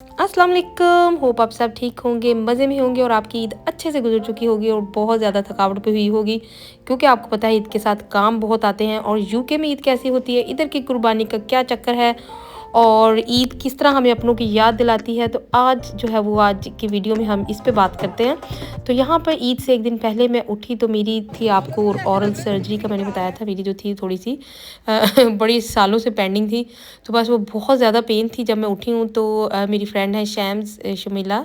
अस्सलाम वालेकुम। होप आप सब ठीक होंगे, मज़े में होंगे और आपकी ईद अच्छे से गुजर चुकी होगी और बहुत ज़्यादा थकावट भी हुई होगी, क्योंकि आपको पता है ईद के साथ काम बहुत आते हैं। और यूके में ईद कैसी होती है, इधर की कुर्बानी का क्या चक्कर है और ईद किस तरह हमें अपनों की याद दिलाती है, तो आज जो है वो आज की वीडियो में हम इस पे बात करते हैं। तो यहाँ पर ईद से एक दिन पहले मैं उठी तो मेरी थी, आपको औरल सर्जरी का मैंने बताया था, मेरी जो थी थोड़ी सी बड़ी सालों से पेंडिंग थी। तो बस वो बहुत ज़्यादा पेन थी जब मैं उठी हूँ। तो मेरी फ्रेंड है शैम्स शमीला,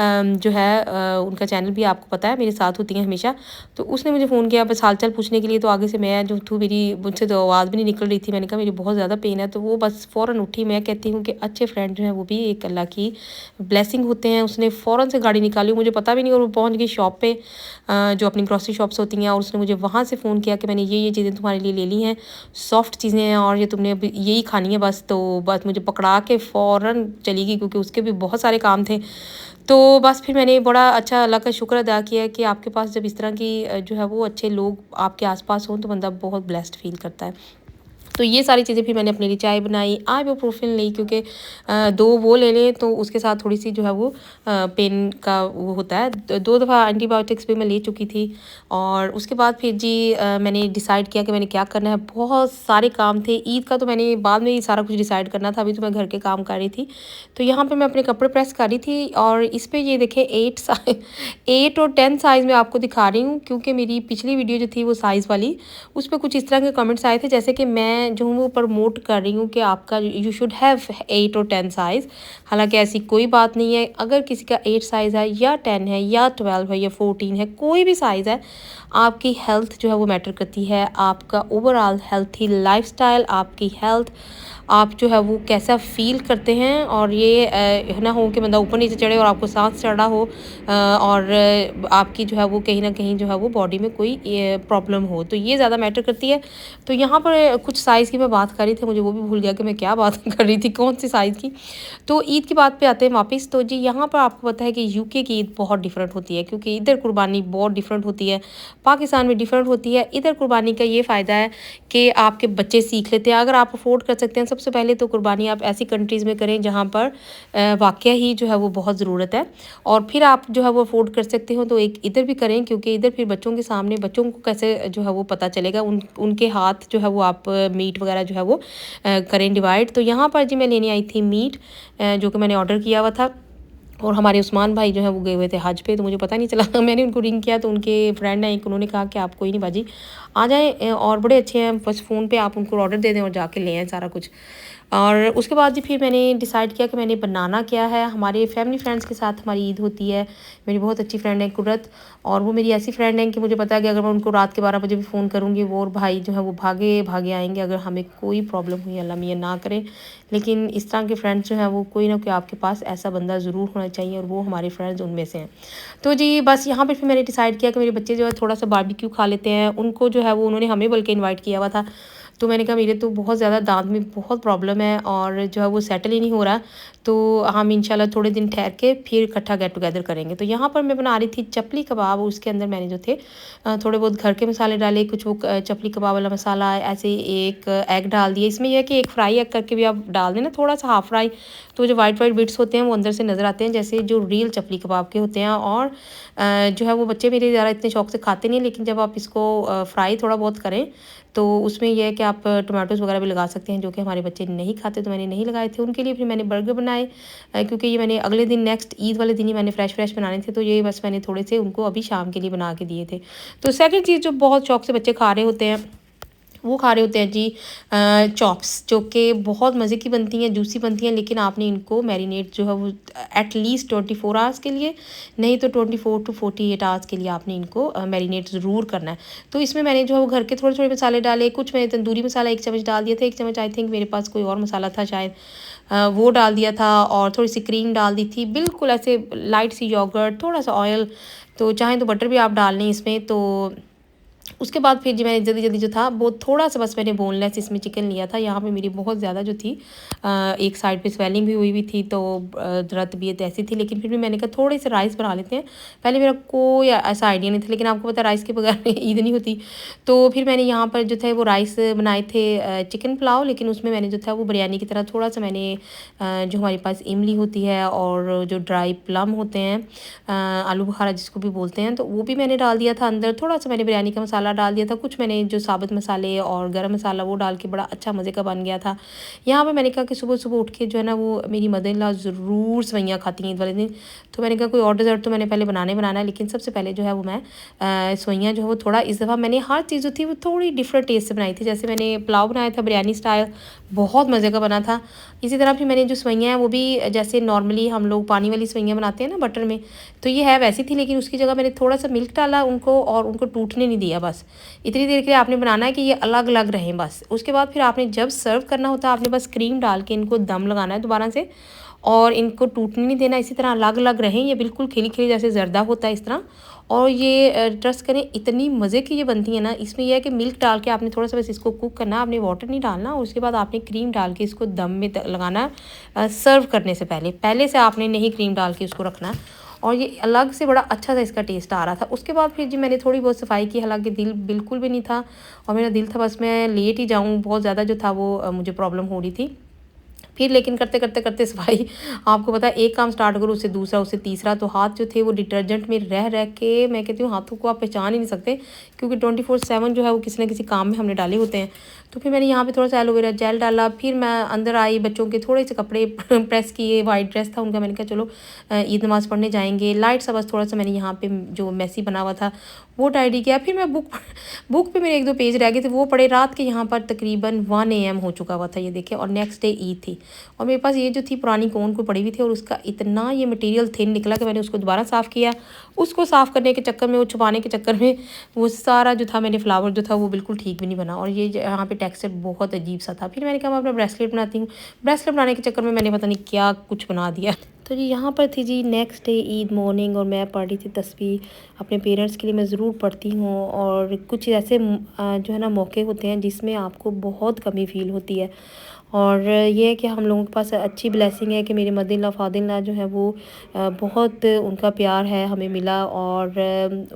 जो है उनका चैनल भी आपको पता है, मेरे साथ होती हैं हमेशा। तो उसने मुझे फ़ोन किया बस हाल-चाल पूछने के लिए। तो आगे से मैं जो थी, मेरी मुझसे तो आवाज़ भी नहीं निकल रही थी। मैंने कहा मेरी बहुत ज़्यादा पेन है, तो वो बस फ़ौरन उठी। मैं कहती हूँ कि अच्छे फ्रेंड जो हैं वो भी एक अल्लाह की ब्लेसिंग होते हैं। उसने फ़ौरन से गाड़ी निकाली, मुझे पता भी नहीं, और वो पहुँच गई शॉप पे, जो अपनी ग्रोसरी शॉप्स होती हैं। और उसने मुझे वहाँ से फ़ोन किया कि मैंने ये चीज़ें तुम्हारे लिए ले ली हैं, सॉफ्ट चीज़ें हैं और ये तुमने अभी यही खानी है बस। तो बस मुझे पकड़ा के फ़ौरन चली गई, क्योंकि उसके भी बहुत सारे काम थे। तो बस फिर मैंने बड़ा अच्छा अल्लाह का शुक्र अदा किया कि आपके पास जब इस तरह की जो है वो अच्छे लोग आपके आस-पास हों, तो बंदा बहुत ब्लेस्ड फ़ील करता है। तो ये सारी चीज़ें फिर मैंने अपने लिए चाय बनाई, आइबुप्रोफेन ली, क्योंकि 2 वो ले लें तो उसके साथ थोड़ी-सी जो है वो पेन का वो होता है। 2 दफ़ा एंटीबायोटिक्स भी मैं ले चुकी थी। और उसके बाद फिर जी मैंने डिसाइड किया कि मैंने क्या करना है। बहुत सारे काम थे, ईद का तो मैंने बाद में ही सारा कुछ डिसाइड करना था, अभी तो मैं घर के काम कर रही थी। तो यहाँ पे मैं अपने कपड़े प्रेस कर रही थी और इस पे ये देखें 8 और 10 साइज़ में आपको दिखा रही हूँ, क्योंकि मेरी पिछली वीडियो जो थी वो साइज़ वाली, उस पे कुछ इस तरह के कमेंट्स आए थे, जैसे कि मैं जो हूँ वो प्रमोट कर रही हूँ कि आपका यू शुड हैव 8 और 10 साइज़। हालाँकि ऐसी कोई बात नहीं है। अगर किसी का 8 साइज़ है या 10 है या 12 है या 14 है, कोई भी साइज़ है, आपकी हेल्थ जो है वो मैटर करती है। आपका ओवरऑल हेल्थी लाइफ़स्टाइल, आपकी हेल्थ, आप जो है वो कैसा फ़ील करते हैं। और ये ना हो कि बंदा ऊपर-नीचे चढ़े और आपको साँस चढ़ा हो, और आपकी जो है वो कहीं न कहीं जो है वो बॉडी में कोई प्रॉब्लम हो, तो ये ज़्यादा मैटर करती है। तो यहाँ पर कुछ साइज़ की मैं बात कर रही थी, मुझे वो भी भूल गया कि मैं क्या बात कर रही थी, कौन-सी साइज़ की। तो ईद की बात पे आते हैं वापस। तो जी यहाँ पर आपको पता है कि यूके की ईद बहुत डिफरेंट होती है, क्योंकि इधर कुर्बानी बहुत डिफरेंट होती है, पाकिस्तान में डिफरेंट होती है। इधर कुर्बानी का ये फ़ायदा है कि आपके बच्चे सीख लेते हैं। अगर आप अफोर्ड कर सकते हैं, सबसे पहले तो कुर्बानी आप ऐसी कंट्रीज़ में करें जहाँ पर वाक़या ही जो है वो बहुत ज़रूरत है। और फिर आप जो है वो अफोर्ड कर सकते हो तो एक इधर भी करें, क्योंकि इधर फिर बच्चों के सामने बच्चों को कैसे जो है वो पता चलेगा, उनके हाथ जो है वो आप मीट वगैरह जो है वो करें डिवाइड। तो यहाँ पर जी मैं लेने आई थी मीट, जो कि मैंने ऑर्डर किया हुआ था। और हमारे उस्मान भाई जो है वो गए हुए थे हज पे, तो मुझे पता नहीं चला मैंने उनको रिंग किया तो उनके फ्रेंड हैं एक, उन्होंने कहा कि आप कोई नहीं बाजी आ जाएँ, और बड़े अच्छे हैं, बस फ़ोन पे आप उनको ऑर्डर दे दें और जाके ले आएँ सारा कुछ। और उसके बाद जी फिर मैंने डिसाइड किया कि मैंने बनाना क्या है। हमारे फैमिली फ्रेंड्स के साथ हमारी ईद होती है। मेरी बहुत अच्छी फ्रेंड है कुर्रत, और वो मेरी ऐसी फ्रेंड है कि मुझे पता है कि अगर मैं उनको रात के 12 बजे भी फ़ोन करूँगी, वो और भाई जो है वो भागे भागे आएंगे अगर हमें कोई प्रॉब्लम हुई, अल्लाह मियाँ ना करे। लेकिन इस तरह के फ्रेंड्स जो हैं वो कोई ना कोई आपके पास ऐसा बंदा ज़रूर होना चाहिए, और वो हमारे फ्रेंड्स उनमें से हैं। तो जी बस यहाँ पे फिर मैंने डिसाइड किया कि मेरे बच्चे जो है थोड़ा सा बारबेक्यू खा लेते हैं। उनको जो है वो उन्होंने हमें बल्कि इनवाइट किया हुआ था। तो मैंने कहा मेरे तो बहुत ज़्यादा दाँत में बहुत प्रॉब्लम है और जो है वो सेटल ही नहीं हो रहा, तो हम इंशाल्लाह थोड़े दिन ठहर के फिर इकट्ठा गेट टुगेदर करेंगे। तो यहाँ पर मैं बना रही थी चपली कबाब, उसके अंदर मैंने जो थे थोड़े बहुत घर के मसाले डाले, कुछ वो चपली कबाब वाला मसाला, ऐसे एक एग डाल दिया। इसमें यह है कि एक फ्राई एग करके भी आप डाल दें ना, थोड़ा सा हाफ फ्राई, तो जो वाइट वाइट बिट्स होते हैं वो अंदर से नज़र आते हैं, जैसे जो रियल चपली कबाब के होते हैं। और जो है वो बच्चे मेरे ज़्यादा इतने शौक से खाते नहीं, लेकिन जब आप इसको फ्राई थोड़ा बहुत करें तो उसमें यह है कि आप टोमेटोज़ वगैरह भी लगा सकते हैं, जो कि हमारे बच्चे नहीं खाते, तो मैंने नहीं लगाए थे। उनके लिए फिर मैंने बर्गर बनाए, क्योंकि ये मैंने अगले दिन नेक्स्ट ईद वाले दिन ही मैंने फ्रेश बनाने थे, तो ये बस मैंने थोड़े से उनको अभी शाम के लिए बना के दिए थे। तो सेकंड चीज़ जो बहुत शौक से बच्चे खा रहे होते हैं, वो खा रहे होते हैं जी चॉप्स, जो कि बहुत मज़े की बनती हैं, जूसी बनती हैं। लेकिन आपने इनको मैरिनेट जो है वो एटलीस्ट 24 आवर्स के लिए, नहीं तो 24 टू 48 आवर्स के लिए आपने इनको मैरिनेट ज़रूर करना है। तो इसमें मैंने जो है वो घर के थोड़े थोड़े मसाले डाले, कुछ मैंने तंदूरी मसाला 1 चम्मच डाल दिया था, 1 चम्मच आई थिंक मेरे पास कोई और मसाला था शायद, वो डाल दिया था, और थोड़ी सी क्रीम डाल दी थी, बिल्कुल ऐसे लाइट सी योगर्ट, थोड़ा सा ऑयल, तो चाहें तो बटर भी आप डाल लें इसमें। तो उसके बाद फिर जी मैंने जल्दी-जल्दी जो था वो थोड़ा-सा बस मैंने बोनलेस इसमें चिकन लिया था। यहाँ पे मेरी बहुत ज़्यादा जो थी एक साइड पे स्वेलिंग भी हुई हुई थी, तो दर्द भी ऐसी थी, लेकिन फिर भी मैंने कहा थोड़े से राइस बना लेते हैं। पहले मेरा कोई ऐसा आइडिया नहीं था, लेकिन आपको पता है राइस के बगैर ईद नहीं होती। तो फिर मैंने यहाँ पर जो थे वो राइस बनाए थे चिकन पुलाव, लेकिन उसमें मैंने जो था वो बिरयानी की तरह थोड़ा-सा मैंने जो हमारे पास इमली होती है और जो ड्राई प्लम होते हैं, आलू बुखारा जिसको भी बोलते हैं, तो वो भी मैंने डाल दिया था अंदर। थोड़ा-सा मैंने बिरयानी का मसाला डाल दिया था, कुछ मैंने जो साबुत मसाले और गरम मसाला वो डाल के बड़ा अच्छा मज़े का बन गया था। यहाँ पे मैंने कहा कि सुबह-सुबह उठ के जो है ना वो मेरी मदर इन लॉ ज़रूर सेवइयाँ खाती हैं ईद वाले दिन। तो मैंने कहा कोई और डेज़र्ट तो मैंने पहले बनाना ही बनाना है, लेकिन सबसे पहले जो है वो मैं सेवइयाँ जो है वो थोड़ा इस दफ़ा मैंने हर चीज़ जो थी वो थोड़ी डिफरेंट टेस्ट से बनाई थी। जैसे मैंने पुलाव बनाया था बिरयानी स्टाइल, बहुत मज़े का बना था। इसी तरह फिर मैंने जो सेवइयाँ हैं वो भी जैसे नॉर्मली हम लोग पानी वाली सेवइयाँ बनाते हैं ना बटर में, तो ये है वैसी थी, लेकिन उसकी जगह मैंने थोड़ा-सा मिल्क डाला उनको और उनको टूटने नहीं दिया बस। इतनी देर के लिए आपने बनाना है कि ये अलग-अलग रहें बस। उसके बाद फिर आपने जब सर्व करना होता है, आपने बस क्रीम डाल के इनको दम लगाना है दोबारा से, और इनको टूटने नहीं देना, इसी तरह अलग-अलग रहें। ये बिल्कुल खिली-खिली जैसे ज़र्दा होता है इस तरह। और ये ट्रस्ट करें इतनी मज़े की ये बनती है ना, इसमें यह है कि मिल्क डाल के आपने थोड़ा-सा बस इसको कुक करना, आपने वाटर नहीं डालना, और उसके बाद आपने क्रीम डाल के इसको दम में लगाना सर्व करने से पहले। पहले से आपने नहीं क्रीम डाल के उसको रखना, और ये अलग से बड़ा अच्छा सा इसका टेस्ट आ रहा था। उसके बाद फिर जी मैंने थोड़ी बहुत सफाई की, हालाँकि दिल बिल्कुल भी नहीं था, और मेरा दिल था बस मैं लेट ही जाऊँ, बहुत ज़्यादा जो था वो मुझे प्रॉब्लम हो रही थी। फिर लेकिन करते-करते सफाई आपको पता है एक काम स्टार्ट करो उससे दूसरा, उससे तीसरा, तो हाथ जो थे वो डिटर्जेंट में रह के मैं कहती हूँ हाथों को आप पहचान ही नहीं सकते, क्योंकि 24/7 जो है वो किसी न किसी काम में हमने डाले होते हैं। तो फिर मैंने यहाँ पे थोड़ा-सा एलोवेरा जेल डाला, फिर मैं अंदर आई, बच्चों के थोड़े से कपड़े प्रेस किए, वाइट ड्रेस था उनका, मैंने कहा चलो ईद नमाज़ पढ़ने जाएँगे। लाइट सा बस थोड़ा-सा मैंने यहाँ पे जो मेसी बना हुआ था वो टाइडी किया। फिर मैं बुक पे मेरे 1-2 पेज रह गए थे, वो पढ़े। रात के यहाँ पर तकरीबन 1 AM हो चुका हुआ था, ये देखिए, और नेक्स्ट डे ईद थी। और मेरे पास ये जो थी पुरानी कोन को पड़ी हुई थी, और उसका इतना ये मटेरियल थिन निकला कि मैंने उसको दोबारा साफ़ किया। उसको साफ़ करने के चक्कर में, वो छुपाने के चक्कर में, वो सारा जो था मैंने फ्लावर जो था वो बिल्कुल ठीक भी नहीं बना, और ये यहाँ पे टेक्सचर बहुत अजीब सा था। फिर मैंने कहा मैं अपना ब्रेसलेट बनाती हूँ। ब्रेसलेट बनाने के चक्कर में मैंने पता नहीं क्या कुछ बना दिया। तो जी यहाँ पर थी जी नेक्स्ट डे ईद मॉर्निंग, और मैं पढ़ रही थी तस्बीह। अपने पेरेंट्स के लिए मैं ज़रूर पढ़ती हूँ, और कुछ ऐसे जो है ना मौके होते हैं जिसमें आपको बहुत कमी फ़ील होती है। और ये है कि हम लोगों के पास अच्छी ब्लेसिंग है कि मेरे mother in law father in law जो है वो बहुत उनका प्यार है हमें मिला, और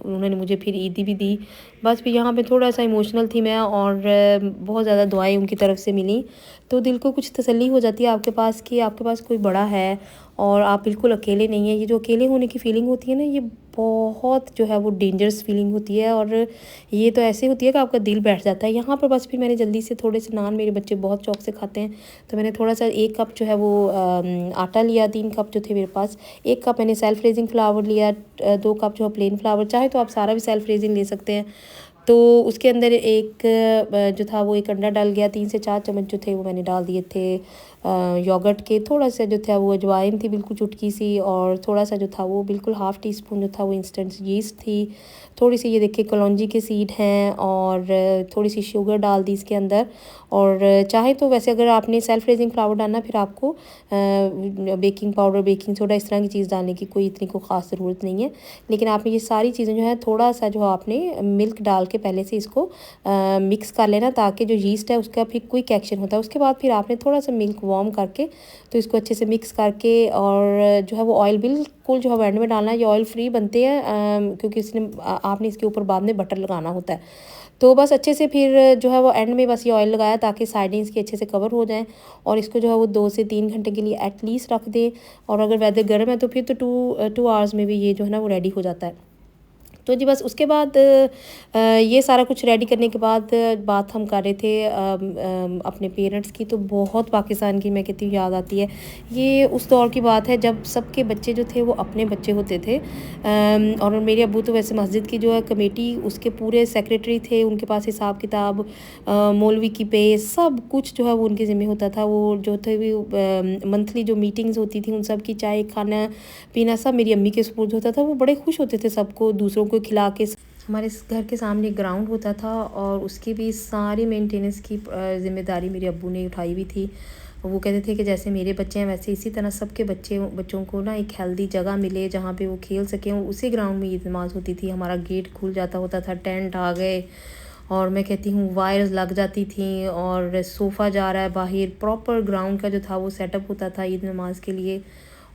उन्होंने मुझे फिर ईदी भी दी। बस फिर यहाँ पे थोड़ा सा इमोशनल थी मैं, और बहुत ज़्यादा दुआएं उनकी तरफ से मिली, तो दिल को कुछ तसल्ली हो जाती है आपके पास कि आपके पास कोई बड़ा है और आप बिल्कुल अकेले नहीं हैं। ये जो अकेले होने की फ़ीलिंग होती है ना, ये बहुत जो है वो डेंजरस फीलिंग होती है, और ये तो ऐसे होती है कि आपका दिल बैठ जाता है। यहाँ पर बस फिर मैंने जल्दी से थोड़े से नान, मेरे बच्चे बहुत शौक से खाते हैं, तो मैंने थोड़ा सा 1 कप जो है वो आटा लिया, 3 कप जो थे मेरे पास। 1 कप मैंने सेल्फ रेजिंग फ्लावर लिया, 2 कप जो है प्लेन फ्लावर, चाहे तो आप सारा भी सेल्फ रेजिंग ले सकते हैं। तो उसके अंदर एक जो था वो 1 अंडा डल गया, 3 से 4 चम्मच जो थे वो मैंने डाल दिए थे योगर्ट के। थोड़ा सा जो था वो अजवाइन थी, बिल्कुल चुटकी सी, और थोड़ा सा जो था वो बिल्कुल हाफ़ टी स्पून जो था वो इंस्टेंट यीस्ट थी। थोड़ी सी ये देखिए कलौंजी के सीड हैं, और थोड़ी सी शुगर डाल दी इसके अंदर। और चाहे तो वैसे अगर आपने सेल्फ रेजिंग फ्लावर डालना, फिर आपको बेकिंग पाउडर, बेकिंग सोडा, इस तरह की चीज़ डालने की कोई इतनी को ख़ास ज़रूरत नहीं है। लेकिन आपने ये सारी चीज़ें जो है थोड़ा सा जो आपने मिल्क डाल के पहले से इसको मिक्स कर लेना, ताकि जो यीस्ट है उसका फिर क्विक एक्शन होता है। उसके बाद फिर आपने थोड़ा सा मिल्क वार्म करके तो इसको अच्छे से मिक्स करके, और जो है वो ऑयल बिल्कुल जो है एंड में डालना है। ये ऑयल फ्री बनते हैं क्योंकि इसने आपने इसके ऊपर बाद में बटर लगाना होता है। तो बस अच्छे से फिर जो है वो एंड में बस ये ऑयल लगाया ताकि साइडें इसकी अच्छे से कवर हो जाएं, और इसको जो है वो 2 से 3 घंटे के लिए एटलीस्ट रख दें। और अगर वेदर गर्म है तो फिर तो 2 आवर्स में भी ये जो है ना वो रेडी हो जाता है। तो जी बस उसके बाद ये सारा कुछ रेडी करने के बाद बात हम कर रहे थे अपने पेरेंट्स की, तो बहुत पाकिस्तान की मैं कहती हूँ याद आती है। ये उस दौर की बात है जब सबके बच्चे जो थे वो अपने बच्चे होते थे, और मेरे अब्बू तो वैसे मस्जिद की जो है कमेटी उसके पूरे सेक्रेटरी थे, उनके पास हिसाब किताब, मौलवी की पे, सब कुछ जो है वो उनके ज़िम्मे होता था। वो जो थे मंथली जो मीटिंग्स होती थी उन सब की, चाय खाना पीना सब मेरी अम्मी के सुपुर्द होता था। वो बड़े खुश होते थे सबको दूसरों को खिला के। हमारे घर के सामने ग्राउंड होता था, और उसकी भी सारी मेंटेनेंस की जिम्मेदारी मेरे अब्बू ने उठाई हुई थी। वो कहते थे कि जैसे मेरे बच्चे हैं वैसे इसी तरह सबके बच्चों को ना एक हेल्दी जगह मिले जहाँ पे वो खेल सकें। और उसी ग्राउंड में ईद नमाज़ होती थी, हमारा गेट खुल जाता होता था, टेंट आ गए और मैं कहती हूँ वायर्स लग जाती थी और सोफ़ा जा रहा है बाहर। प्रॉपर ग्राउंड का जो था वो सेटअप होता था ईद नमाज़ के लिए,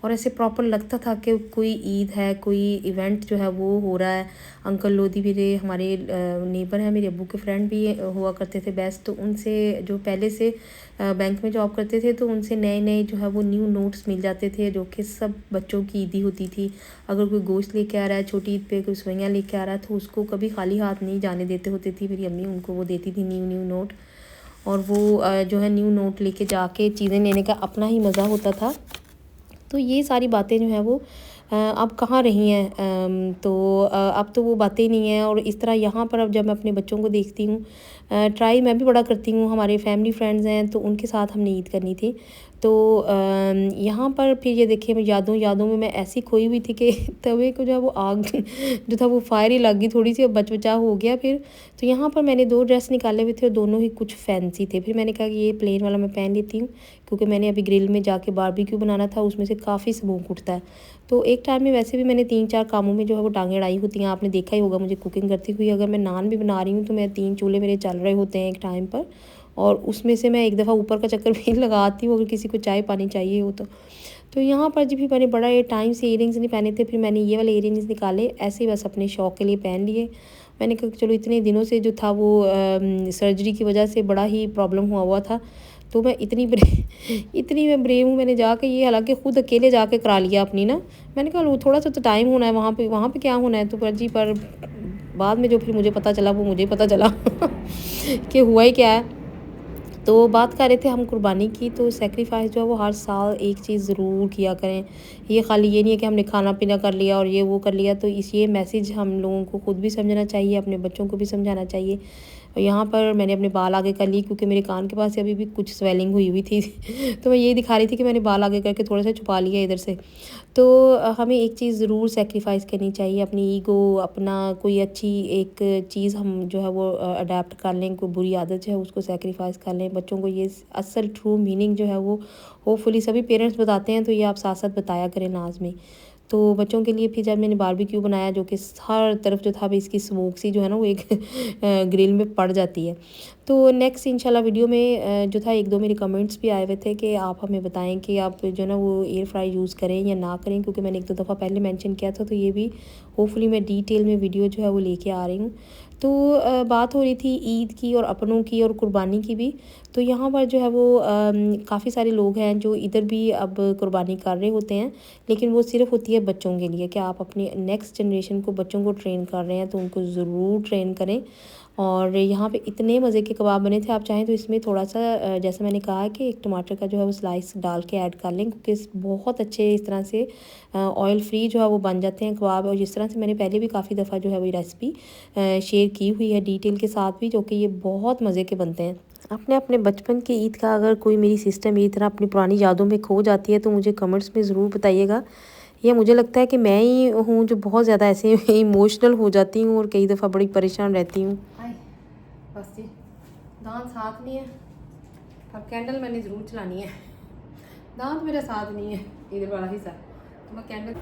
और ऐसे प्रॉपर लगता था कि कोई ईद है, कोई इवेंट जो है वो हो रहा है। अंकल लोधी मेरे हमारे नेबर हैं, मेरे अब्बू के फ्रेंड भी हुआ करते थे बेस्ट, तो उनसे जो पहले से बैंक में जॉब करते थे तो उनसे नए नए जो है वो न्यू नोट्स मिल जाते थे जो कि सब बच्चों की ईदी होती थी। अगर कोई गोश्त लेके आ रहा है छोटी ईद पे, कोई सवैयाँ लेके आ रहा है तो उसको कभी खाली हाथ नहीं जाने देते होते थी। मेरी अम्मी उनको वो देती थी न्यू न्यू नोट, और वो जो है न्यू नोट लेके जाके चीज़ें लेने का अपना ही मज़ा होता था। तो ये सारी बातें जो हैं वो अब कहाँ रही हैं। तो अब तो वो बातें ही नहीं हैं। और इस तरह यहाँ पर अब जब मैं अपने बच्चों को देखती हूँ, ट्राई मैं भी बड़ा करती हूँ, हमारे फैमिली फ्रेंड्स हैं तो उनके साथ हमने ईद करनी थी। तो यहाँ पर फिर ये देखिए मैं यादों में मैं ऐसी खोई हुई थी कि तवे को जो है वो आग जो था वो फायर ही लग गई, थोड़ी सी बचा हो गया फिर। तो यहाँ पर मैंने 2 ड्रेस निकाले हुए थे और दोनों ही कुछ फैंसी थे। फिर मैंने कहा कि ये प्लेन वाला मैं पहन लेती हूँ, क्योंकि मैंने अभी ग्रिल में जाके बारबेक्यू बनाना था, उसमें से काफ़ी स्मोक उठता है। तो एक टाइम में वैसे भी मैंने 3-4 कामों में जो है वो टांगें अड़ाई होती हैं, आपने देखा ही होगा मुझे कुकिंग करती हुई। अगर मैं नान भी बना रही हूँ तो मैं 3 चूल्हे मेरे चल रहे होते हैं एक टाइम पर, और उसमें से मैं एक दफ़ा ऊपर का चक्कर भी लगाती हूँ अगर किसी को चाय पानी चाहिए हो तो। तो यहाँ पर जब भी मैंने बड़ा ये टाइम से इयरिंग्स नहीं पहने थे, फिर मैंने ये वाले इयरिंग्स निकाले, ऐसे ही बस अपने शौक़ के लिए पहन लिए। मैंने कहा चलो इतने दिनों से जो था वो सर्जरी की वजह से बड़ा ही प्रॉब्लम हुआ था, तो मैं इतनी मैं ब्रेव हूँ, मैंने जाके ये हालांकि ख़ुद अकेले जाके करा लिया अपनी ना। मैंने कहा लो थोड़ा सा तो टाइम होना है वहाँ पे क्या होना है। तो पर बाद में जो फिर मुझे पता चला वो मुझे पता चला कि हुआ ही क्या है। तो बात कर रहे थे हम कुर्बानी की, तो सेक्रीफाइस जो है वो हर साल एक चीज़ ज़रूर किया करें। ये खाली ये नहीं है कि हमने खाना पीना कर लिया और ये वो कर लिया। तो ये मैसेज हम लोगों को ख़ुद भी समझना चाहिए, अपने बच्चों को भी समझाना चाहिए। और यहाँ पर मैंने अपने बाल आगे कर लिए क्योंकि मेरे कान के पास अभी भी कुछ स्वेलिंग हुई थी तो मैं ये दिखा रही थी कि मैंने बाल आगे करके थोड़ा सा छुपा लिया इधर से। तो हमें एक चीज़ ज़रूर सेक्रीफाइस करनी चाहिए, अपनी ईगो, अपना कोई अच्छी एक चीज़ हम जो है वो अडेप्ट कर लें, कोई बुरी आदत जो है उसको सेक्रीफाइस कर लें। बच्चों को ये असल ट्रू मीनिंग जो है वो होपफुली सभी पेरेंट्स बताते हैं, तो ये आप साथ साथ बताया करें लाज़मी। तो बच्चों के लिए फिर जब मैंने बारबेक्यू बनाया, जो कि हर तरफ जो था इसकी स्मोक सी जो है ना वो एक ग्रिल में पड़ जाती है। तो नेक्स्ट इंशाल्लाह वीडियो में जो था 1-2 मेरे कमेंट्स भी आए हुए थे कि आप हमें बताएं कि आप जो ना वो एयर फ्राई यूज़ करें या ना करें, क्योंकि मैंने 1-2 दफ़ा पहले मेंशन किया था। तो ये भी होपफुली मैं डिटेल में वीडियो जो है वो लेके आ रही हूँ। तो बात हो रही थी ईद की और अपनों की और कुर्बानी की भी। तो यहाँ पर जो है वो काफ़ी सारे लोग हैं जो इधर भी अब कुर्बानी कर रहे होते हैं, लेकिन वो सिर्फ होती है बच्चों के लिए कि आप अपनी नेक्स्ट जनरेशन को, बच्चों को ट्रेन कर रहे हैं तो उनको ज़रूर ट्रेन करें। और यहाँ पे इतने मज़े के कबाब बने थे, आप चाहें तो इसमें थोड़ा सा जैसे मैंने कहा कि एक टमाटर का जो है वो स्लाइस डाल के ऐड कर लें, क्योंकि बहुत अच्छे इस तरह से ऑयल फ्री जो है वो बन जाते हैं कबाब। और जिस तरह से मैंने पहले भी काफ़ी दफ़ा जो है वो रेसिपी शेयर की हुई है डिटेल के साथ भी, जो कि ये बहुत मज़े के बनते हैं। अपने अपने बचपन की ईद का अगर कोई मेरी सिस्टम ईद तरह अपनी पुरानी यादों में खो जाती है तो मुझे कमेंट्स में ज़रूर बताइएगा। या मुझे लगता है कि मैं ही हूँ जो बहुत ज़्यादा ऐसे इमोशनल हो जाती हूँ और कई दफ़ा बड़ी परेशान रहती हूँ। बस जी, दांत साथ नहीं है, अब कैंडल मैंने ज़रूर चलानी है। दांत मेरा साथ नहीं है इधर वाला हिस्सा, तो मैं कैंडल,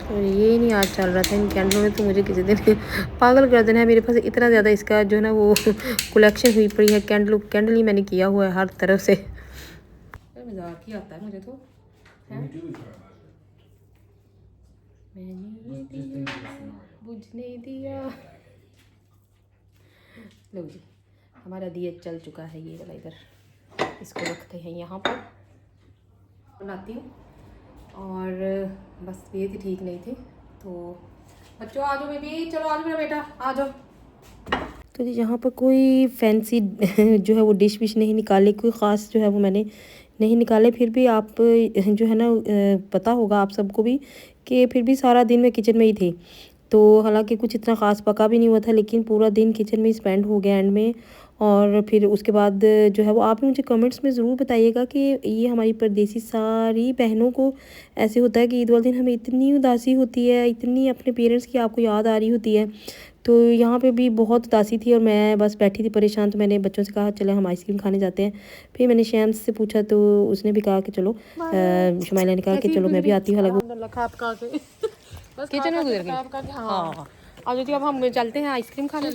और ये नहीं आज चल रहा था इन कैंडलों ने, तो मुझे किसी दिन पागल कर देना है। मेरे पास इतना ज़्यादा इसका जो है ना वो कलेक्शन हुई पड़ी है, कैंडल ही मैंने किया हुआ है हर तरफ से। मजाक ही आता है मुझे तो, मैंने दिया बुझने दिया। लो जी, हमारा दिया चल चुका है ये वाला, इधर इसको रखते हैं यहाँ पर बनाती हूँ। और बस ये थी ठीक नहीं थी, तो बच्चों आ जाओ बेबी, चलो आ जाओ मेरा बेटा आ जाओ। तो जी यहाँ पर कोई फैंसी जो है वो डिश विश नहीं निकाली, कोई ख़ास जो है वो मैंने नहीं निकाले। फिर भी आप जो है ना पता होगा आप सबको भी कि फिर भी सारा दिन मैं किचन में ही थी। तो हालांकि कुछ इतना ख़ास पका भी नहीं हुआ था, लेकिन पूरा दिन किचन में स्पेंड हो गया एंड में। और फिर उसके बाद जो है वो आप मुझे कमेंट्स में ज़रूर बताइएगा कि ये हमारी परदेसी सारी बहनों को ऐसे होता है कि ईद वाले दिन हमें इतनी उदासी होती है, इतनी अपने पेरेंट्स की आपको याद आ रही होती है। तो यहाँ पे भी बहुत उदासी थी और मैं बस बैठी थी परेशान, तो मैंने बच्चों से कहा चले हम आइसक्रीम खाने जाते हैं। फिर मैंने शैम्स से पूछा तो उसने भी कहा कि चलो, शुमाइला ने कहा कि चलो मैं भी आती हूँ। हालांकि किचन में गुजर गई। हाँ अब जो अब हम चलते हैं आइसक्रीम खाने।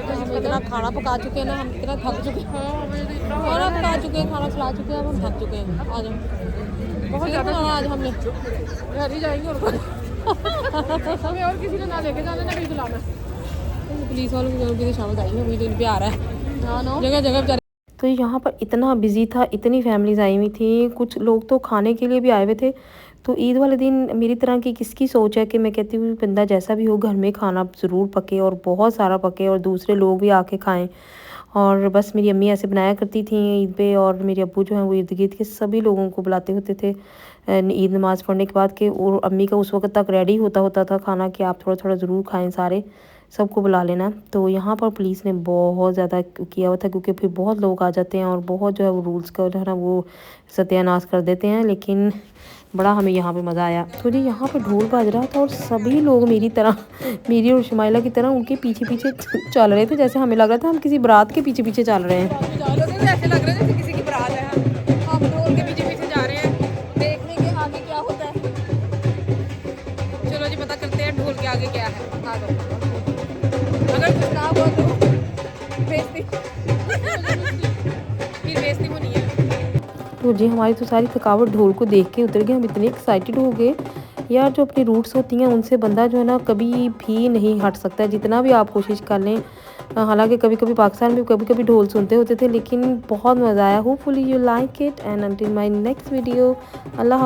हम इतना खाना पका चुके हैं ना, हम इतना थक चुके हैं, खाना पका चुके हैं, खाना खिला चुके हैं, अब हम थक चुके हैं। आज बहुत ज़्यादा आज हमने घर ही जाएंगे और हमें और किसी को ना लेके जाना ना कहीं बुलाना। पुलिस वालों को जरूर शामिल आएंगे, मुझे इन पे आ रहा है जगह जगह बेचारे। तो यहाँ पर इतना बिजी था, इतनी फैमिलीज आई हुई थी, कुछ लोग तो खाने के लिए भी आए हुए थे। तो ईद वाले दिन मेरी तरह की किसकी सोच है कि मैं कहती हूँ बंदा जैसा भी हो घर में खाना ज़रूर पके और बहुत सारा पके और दूसरे लोग भी आके खाएं। और बस मेरी अम्मी ऐसे बनाया करती थी ईद पे, और मेरे अब्बू जो हैं वो इर्द गिर्द के सभी लोगों को बुलाते होते थे ईद नमाज़ पढ़ने के बाद के। और अम्मी का उस वक्त तक रेडी होता था खाना कि आप थोड़ा थोड़ा ज़रूर खाएं, सारे सबको बुला लेना। तो यहाँ पर पुलिस ने बहुत ज़्यादा किया हुआ था क्योंकि फिर बहुत लोग आ जाते हैं और बहुत जो है वो रूल्स का जो है ना वो सत्यानाश कर देते हैं। लेकिन बड़ा हमें यहाँ पे मज़ा आया। तो जी यहाँ पे ढोल बज रहा था और सभी लोग मेरी तरह, मेरी और शुमाइला की तरह उनके पीछे पीछे चल रहे थे। जैसे हमें लग रहा था हम किसी बारात के पीछे पीछे चल रहे हैं। ऐसे लग रहा है जैसे किसी की बारात है, हम ढोल के पीछे पीछे जा रहे हैं, देखने के आगे क्या होता है। चलो जी पता करते हैं ढोल के आगे क्या है। अगर कुछ ना हो तो बेइज्जती फिर बेइज्जती होनी है। तो जी हमारी तो सारी थकावट ढोल को देख के उतर गई। हम इतने एक्साइटेड हो गए यार, जो अपनी रूट्स होती हैं उनसे बंदा जो है ना कभी भी नहीं हट सकता, जितना भी आप कोशिश कर लें। हालांकि कभी कभी पाकिस्तान में कभी कभी ढोल सुनते होते थे, लेकिन बहुत मज़ा आया। Hopefully you like it and until my next video. Allah.